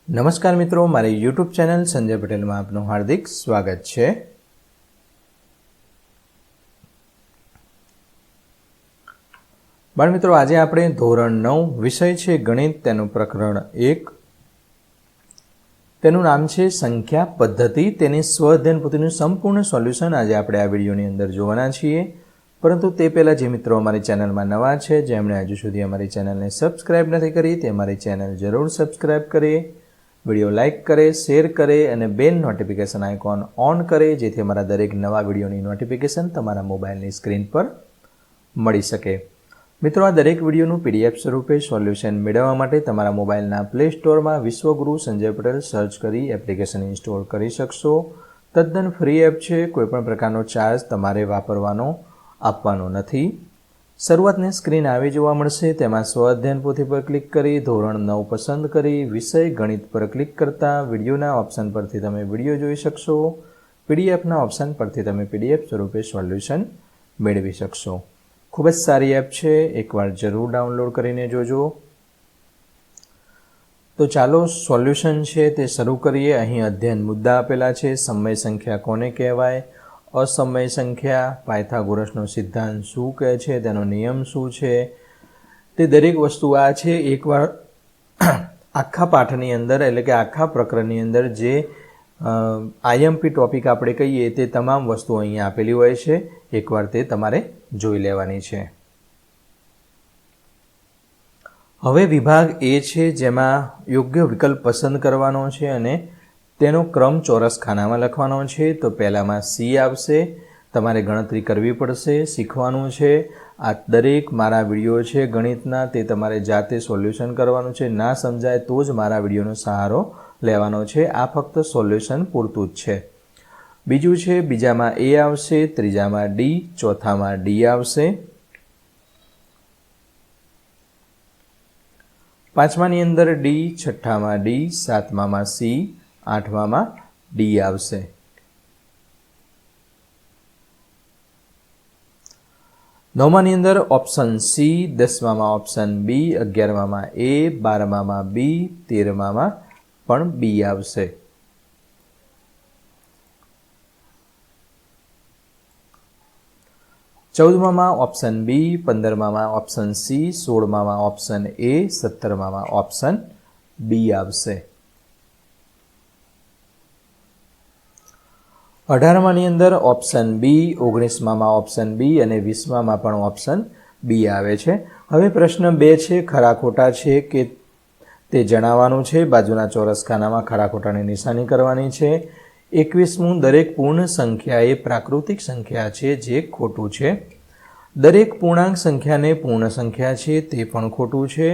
નમસ્કાર મિત્રો, મારી યુટ્યુબ ચેનલ સંજય પટેલમાં આપનું હાર્દિક સ્વાગત છે। બાળ મિત્રો, આજે આપણે ધોરણ 9 વિષય છે ગણિત, તેનું પ્રકરણ 1, તેનું નામ છે સંખ્યા પદ્ધતિ। તેની સ્વઅધ્યયન પોથીનું સંપૂર્ણ સોલ્યુશન આજે આપણે આ વિડીયોની અંદર જોવાના છીએ। પરંતુ તે પહેલાં જે મિત્રો અમારી ચેનલમાં નવા છે, જેમણે હજુ સુધી અમારી ચેનલને સબસ્ક્રાઇબ નથી કરી, તે અમારી ચેનલ જરૂર સબસ્ક્રાઇબ કરે, વિડીયો લાઇક કરે, શેર કરે અને બેલ નોટિફિકેશન આઇકોન ઓન કરે, જેથી અમારા દરેક નવા વિડીયોની નોટિફિકેશન તમારા મોબાઈલની સ્ક્રીન પર મળી શકે। મિત્રો, આ દરેક વિડીયોનું PDF સ્વરૂપે સોલ્યુશન મેળવવા માટે તમારા મોબાઈલના પ્લે સ્ટોરમાં વિશ્વગુરુ સંજય પટેલ સર્ચ કરી એપ્લિકેશન ઇન્સ્ટોલ કરી શકશો। તદ્દન ફ્રી એપ છે, કોઈપણ પ્રકારનો ચાર્જ તમારે આપવાનો નથી। શરૂઆતની સ્ક્રીન આવી જોવા મળશે, તેમાં સ્વઅધ્યયન પોથી પર ક્લિક કરી ધોરણ 9 પસંદ કરી વિષય ગણિત પર ક્લિક કરતા વિડીયોના ઓપ્શન પરથી તમે વિડીયો જોઈ શકશો। PDFના ઓપ્શન પરથી તમે PDF સ્વરૂપે સોલ્યુશન મેળવી શકશો। ખૂબ જ સારી એપ છે, એકવાર જરૂર ડાઉનલોડ કરીને જોજો। તો ચાલો સોલ્યુશન છે તે શરૂ કરીએ। અહીં અધ્યયન મુદ્દા આપેલા છે। સમય સંખ્યા કોને કહેવાય, અસમય સંખ્યા, પાયથાગોરસનો સિદ્ધાંત શું કહે છે, તેનો નિયમ શું છે, તે દરેક વસ્તુ આ છે એકવાર આખા પાઠની અંદર, એટલે કે આખા પ્રકરણની અંદર જે IMP ટોપિક આપણે કહીએ તે તમામ વસ્તુઓ અહીંયા આપેલી હોય છે, એકવાર તે તમારે જોઈ લેવાની છે। હવે વિભાગ A છે, જેમાં યોગ્ય વિકલ્પ પસંદ કરવાનો છે અને તેનો ક્રમ ચોરસ ખાનામાં લખવાનો છે। તો પહેલામાં C આવશે, તમારે ગણતરી કરવી પડશે, શીખવાનું છે। આ દરેક મારા વિડીયો છે ગણિતના, તે તમારે જાતે સોલ્યુશન કરવાનું છે। ના સમજાય તો જ મારા વિડીયોનો સહારો લેવાનો છે, આ ફક્ત સોલ્યુશન પૂરતું જ છે। બીજું છે, બીજામાં A આવશે, ત્રીજામાં D, ચોથામાં D આવશે, પાંચમાની અંદર D, છઠ્ઠામાં D, સાતમામાં C, આઠમામાં D આવશે। નવમાની અંદર ઓપ્શન C, 10મામાં ઓપ્શન B, 11મામાં A, 12મામાં B, 13મામાં પણ B આવશે। ચૌદમામાં ઓપ્શન B, 15મામાં ઓપ્શન C, 16મામાં ઓપ્શન A, 17મામાં ઓપ્શન B આવશે। 18માની અંદર ઓપ્શન B, 19મામાં ઓપ્શન B અને 20મામાં પણ ઓપ્શન B આવે છે। હવે પ્રશ્ન 2 છે, ખરા ખોટા છે કે તે જણાવવાનું છે। બાજુના ચોરસ ખાનામાં ખરા ખોટાની નિશાની કરવાની છે। 21મું, દરેક પૂર્ણ સંખ્યા એ પ્રાકૃતિક સંખ્યા છે, જે ખોટું છે। દરેક પૂર્ણાંક સંખ્યાને પૂર્ણ સંખ્યા છે, તે પણ ખોટું છે।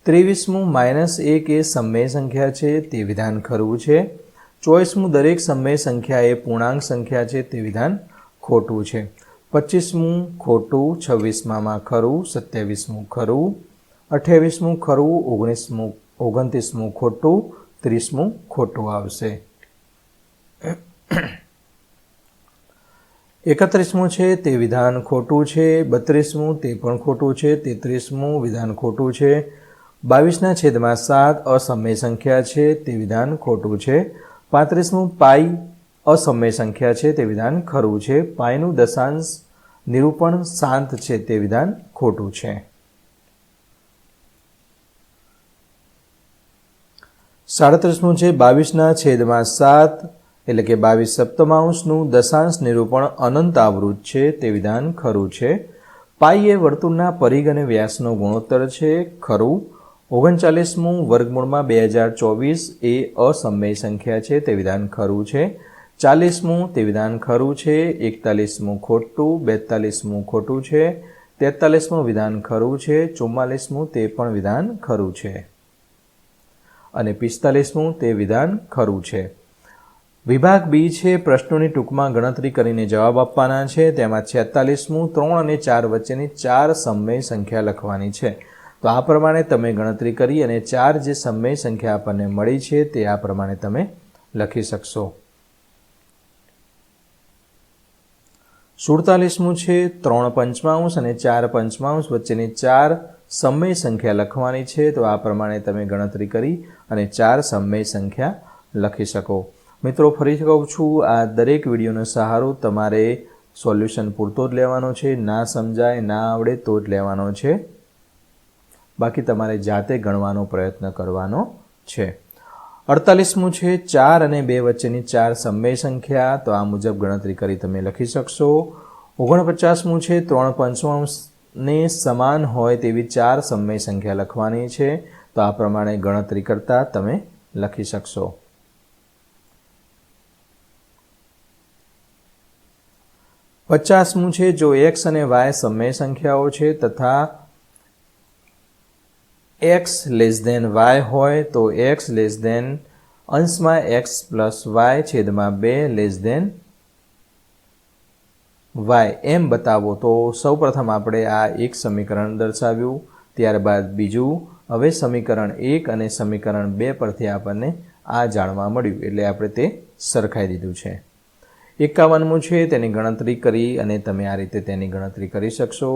23મું, -1 એ સમય સંખ્યા છે, તે વિધાન ખરું છે। 24મું, દરેક સમય સંખ્યા એ પૂર્ણાંક સંખ્યા છે, તે વિધાન ખોટું છે। 25મું ખોટું, 26મામાં ખરું, 27મું ખરું, 28મું ખરું, 29મું ખોટું, 30મું ખોટું આવશે। 31મું છે, તે વિધાન ખોટું છે। 32મું, તે પણ ખોટું છે। 33મું વિધાન ખોટું છે। 22/7 અસમય સંખ્યા છે, તે વિધાન ખોટું છે। 35મું, પાઈ અસમય સંખ્યા છે, તે વિધાન ખરું છે। પાઈનું દશાંશ નિરૂપણ શાંત છે, તે વિધાન ખોટું છે। 37મું છે, 22/7 એટલે કે 22/7નું દશાંશ નિરૂપણ અનંત આવૃત છે, તે વિધાન ખરું છે। પાઈ એ વર્તુળના પરિઘ અને વ્યાસનો ગુણોત્તર છે, ખરું। 39મું, વર્ગમૂળમાં 2024 એ અસમય સંખ્યા છે, તે વિધાન ખરું છે। 40મું, તે વિધાન ખરું છે। 41મું ખોટું, 42મું ખોટું છે। 43મું વિધાન ખરું છે। 44મું, તે પણ વિધાન ખરું છે અને 45મું, તે વિધાન ખરું છે। વિભાગ B છે, પ્રશ્નોની ટૂંકમાં ગણતરી કરીને જવાબ આપવાના છે। તેમાં 46મું, 3 અને 4 વચ્ચેની 4 સમય સંખ્યા લખવાની છે। તો આ પ્રમાણે તમે ગણતરી કરી અને 4 જે સમય સંખ્યા આપણને મળી છે, તે આ પ્રમાણે તમે લખી શકશો। 47મું છે, 3/5 અને 4/5 વચ્ચેની 4 સમય સંખ્યા લખવાની છે, તો આ પ્રમાણે તમે ગણતરી કરી અને 4 સમય સંખ્યા લખી શકો. મિત્રો ફરી કહું છું, આ દરેક વિડીયોનો સહારો તમારે સોલ્યુશન પૂરતો જ લેવાનો છે. ના સમજાય, ના આવડે તો જ લેવાનો છે, બાકી તમારે જાતે ગણવાનો પ્રયત્ન કરવાનો છે. 48મું છે 4 અને 2 વચ્ચેની 4 સમય સંખ્યા, તો આ મુજબ ગણતરી કરી તમે લખી શકશો. 49મું છે 3 પંચમાંશને સમાન હોય તેવી 4 સમય સંખ્યા લખવાની છે, તો આ પ્રમાણે ગણતરી કરતા તમે લખી શકશો. 50મું છે જો x અને y સમય સંખ્યાઓ છે તથા x લેસ ધેન y હોય તો x લેસ ધેન અંશમાં x પ્લસ y છેદમાં 2 લેસ ધેન y એમ બતાવો. તો સૌપ્રથમ આપણે આ એક સમીકરણ દર્શાવ્યું, ત્યારબાદ બીજું. હવે સમીકરણ 1 અને સમીકરણ 2 પરથી આપણને આ જાણવા મળ્યું, એટલે આપણે તે સરખાઈ દીધું છે. 51મું છે તેની ગણતરી કરી અને તમે આ રીતે તેની ગણતરી કરી શકશો.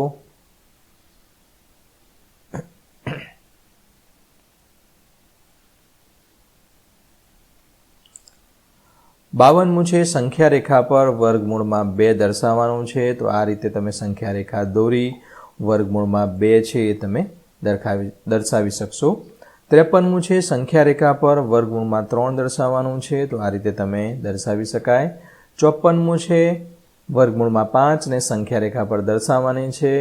52મું છે સંખ્યા રેખા પર વર્ગમૂળમાં 2 દર્શાવવાનું છે, તો આ રીતે તમે સંખ્યા રેખા દોરી વર્ગમૂળમાં 2 છે એ તમે દર્શાવી શકશો. 53મું છે સંખ્યા રેખા પર વર્ગમૂળમાં 3 દર્શાવવાનું છે, તો આ રીતે તમે દર્શાવી શકાય. 54મું છે વર્ગમૂળમાં 5 ને સંખ્યા રેખા પર દર્શાવવાની છે.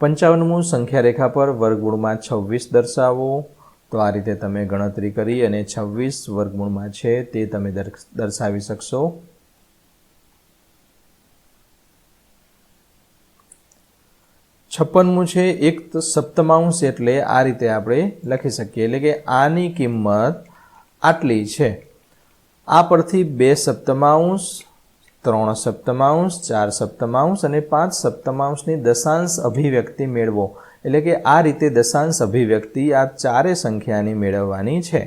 55મું સંખ્યા રેખા પર વર્ગમૂળમાં 26 દર્શાવો, તો આ રીતે તમે ગણતરી કરી અને 26 વર્ગમૂળમાં છે તે તમે દર્શાવી શકશો. 56મું છે 1 સપ્તમાંશ, એટલે આ રીતે આપણે લખી શકીએ, એટલે કે આની કિંમત આટલી છે. આ પરથી 2 સપ્તમાંશ, 3 સપ્તમાંશ, 4 સપ્તમાંશ અને 5 સપ્તમાંશની દશાંશ અભિવ્યક્તિ મેળવો. એટલે કે આ રીતે દશાંશ અભિવ્યક્તિ આ ચારે સંખ્યાની મેળવવાની છે.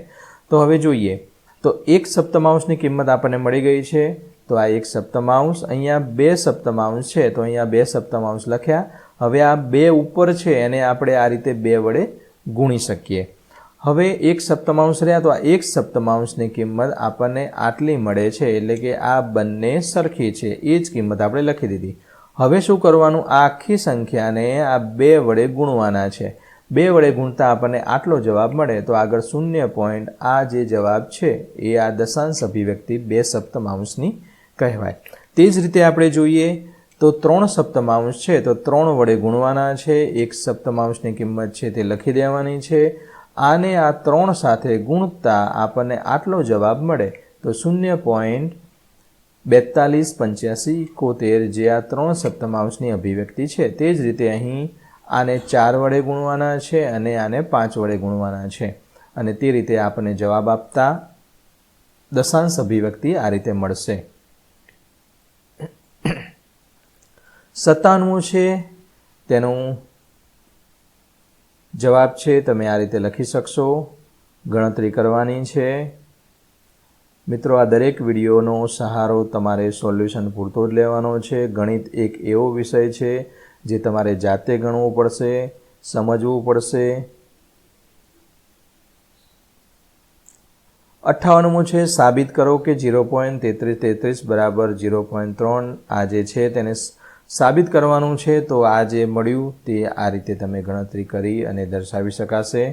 તો હવે જોઈએ, તો 1 સપ્તમાંશની કિંમત આપણને મળી ગઈ છે, તો આ 1 સપ્તમાંશ. અહીંયા 2 સપ્તમાંશ છે, તો અહીંયા 2 સપ્તમાંશ લખ્યા. હવે આ 2 ઉપર છે એને આપણે આ રીતે 2 વડે ગુણી શકીએ. હવે 1 સપ્તમાંશ રહ્યા, તો આ 1 સપ્તમાંશની કિંમત આપણને આટલી મળે છે, એટલે કે આ બંને સરખી છે, એ જ કિંમત આપણે લખી દીધી. હવે શું કરવાનું, આ આખી સંખ્યાને આ 2 વડે ગુણવાના છે. 2 વડે ગુણતા આપણને આટલો જવાબ મળે, તો આગળ 0 પોઈન્ટ આ જે જવાબ છે એ આ દશાંશ અભિવ્યક્તિ 2 સપ્તમાંશની કહેવાય. તે જ રીતે આપણે જોઈએ તો 3 સપ્તમાંશ છે, તો 3 વડે ગુણવાના છે. 1 સપ્તમાંશની કિંમત છે તે લખી દેવાની છે. આને આ 3 સાથે ગુણતા આપણને આટલો જવાબ મળે, તો 0.428571 જે આ 3 સપ્તમાંશની અભિવ્યક્તિ છે. તે જ રીતે અહીં આને 4 વડે ગુણવાના છે અને આને 5 વડે ગુણવાના છે, અને તે રીતે આપણને જવાબ આપતા દશાંશ અભિવ્યક્તિ આ રીતે મળશે. 97મું છે તેનું જવાબ છે તમે આ રીતે લખી શકશો. ગણતરી કરવાની છે. મિત્રો આ દરેક વિડીયોનો સહારો તમારે સોલ્યુશન પૂરતો જ લેવાનો છે. ગણિત એક એવો વિષય છે જે તમારે જાતે ગણવું પડશે, સમજવું પડશે. 58મું છે સાબિત કરો કે 0.3333 બરાબર 0.3 આ જે છે તેને સાબિત કરવાનું છે. તો આ જે મળ્યું તે આ રીતે તમે ગણતરી કરી અને દર્શાવી શકાશે.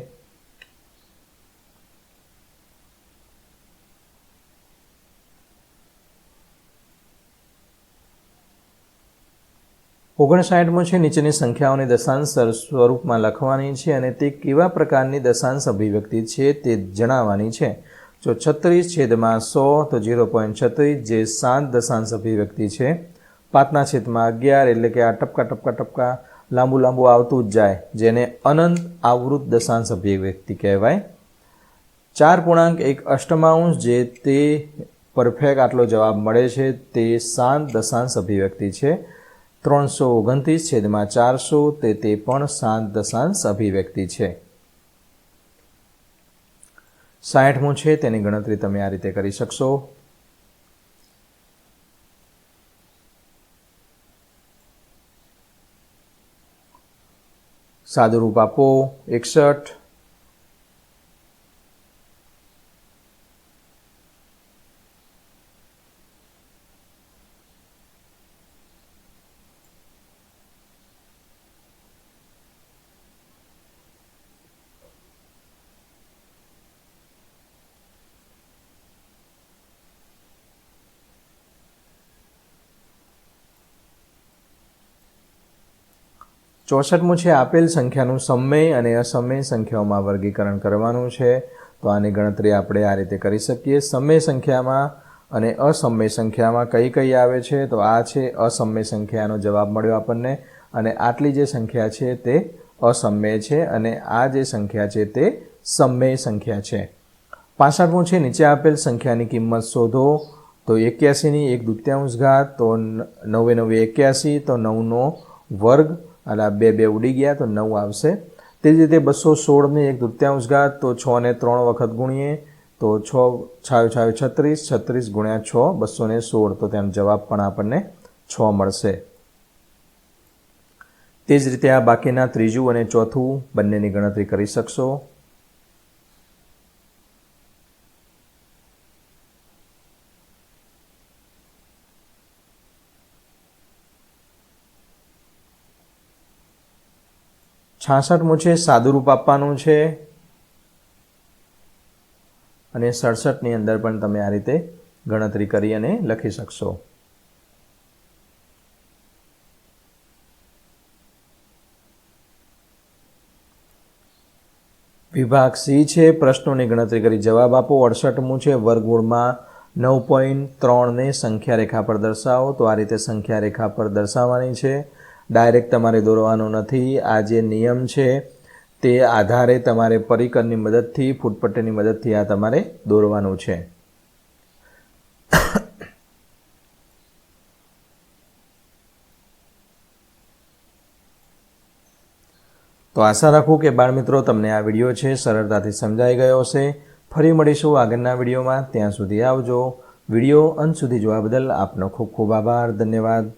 ઓગણસાઠમું છે નીચેની સંખ્યાઓની દશાંશ સ્વરૂપમાં લખવાની છે અને તે કેવા પ્રકારની દશાંશ અભિવ્યક્તિ છે તે જણાવવાની છે. જો 36/100 તો 0.36 જે 7 દશાંશ અભિવ્યક્તિ છે. 5/11 એટલે કે આ ટપકા લાંબુ આવતું જ જાય, જેને અનંત આવૃત દશાંશ અભિવ્યક્તિ કહેવાય. 4.1 અષ્ટમાંશ જે તે પરફેક્ટ આટલો જવાબ મળે છે તે 7 દશાંશ અભિવ્યક્તિ છે. 329/400 તે પણ 7 દશાંશ અભિવ્યક્તિ છે. 60મું છે તેની ગણતરી તમે આ રીતે કરી શકશો. સાદુરૂપ આપો 61, ચોસઠમું છે આપેલ સંખ્યાનું સમય અને અસમય સંખ્યાઓમાં વર્ગીકરણ કરવાનું છે. તો આની ગણતરી આપણે આ રીતે કરી શકીએ. સમય સંખ્યામાં અને અસમય સંખ્યામાં કઈ કઈ આવે છે? તો આ છે અસમય સંખ્યાનો જવાબ મળ્યો આપણને, અને આટલી જે સંખ્યા છે તે અસમય છે, અને આ જે સંખ્યા છે તે સમય સંખ્યા છે. 65મું છે નીચે આપેલ સંખ્યાની કિંમત શોધો. તો 81ની 1/2 ઘાત, તો 9 × 9 81, તો 9નો વર્ગ, અને આ 2 ઉડી ગયા તો 9 આવશે. તે જ રીતે 216ની 1/2 ઘાત, તો 6 ને 3 વખત ગુણીએ તો 6 × 6 = 36, 36 × 6 216, તો તેનો જવાબ પણ આપણને 6 મળશે. તે જ રીતે આ બાકીના ત્રીજું અને ચોથું બંનેની ગણતરી કરી શકશો. છાસઠમું છે સાદુરૂપ આપવાનું છે, અને 67ની અંદર પણ તમે આ રીતે ગણતરી કરી અને લખી શકશો. વિભાગ સી છે પ્રશ્નોની ગણતરી કરી જવાબ આપો. 68મું છે વર્ગમૂળમાં 9.3ને સંખ્યા રેખા પર દર્શાવો. તો આ રીતે સંખ્યા રેખા પર દર્શાવવાની છે, ડાયરેક્ટ તમારે દોરવાનું નથી. આ જે નિયમ છે તે આધારે તમારે પરિકરની મદદથી, ફૂટપટ્ટીની મદદથી આ તમારે દોરવાનું છે. તો આશા રાખું કે બાળમિત્રો તમને આ વિડીયો છે સરળતાથી સમજાઈ ગયો હશે. ફરી મળીશું આગળના વિડીયોમાં. ત્યાં સુધી આવજો. વિડીયો અંત સુધી જોવા બદલ આપનો ખૂબ ખૂબ આભાર. ધન્યવાદ.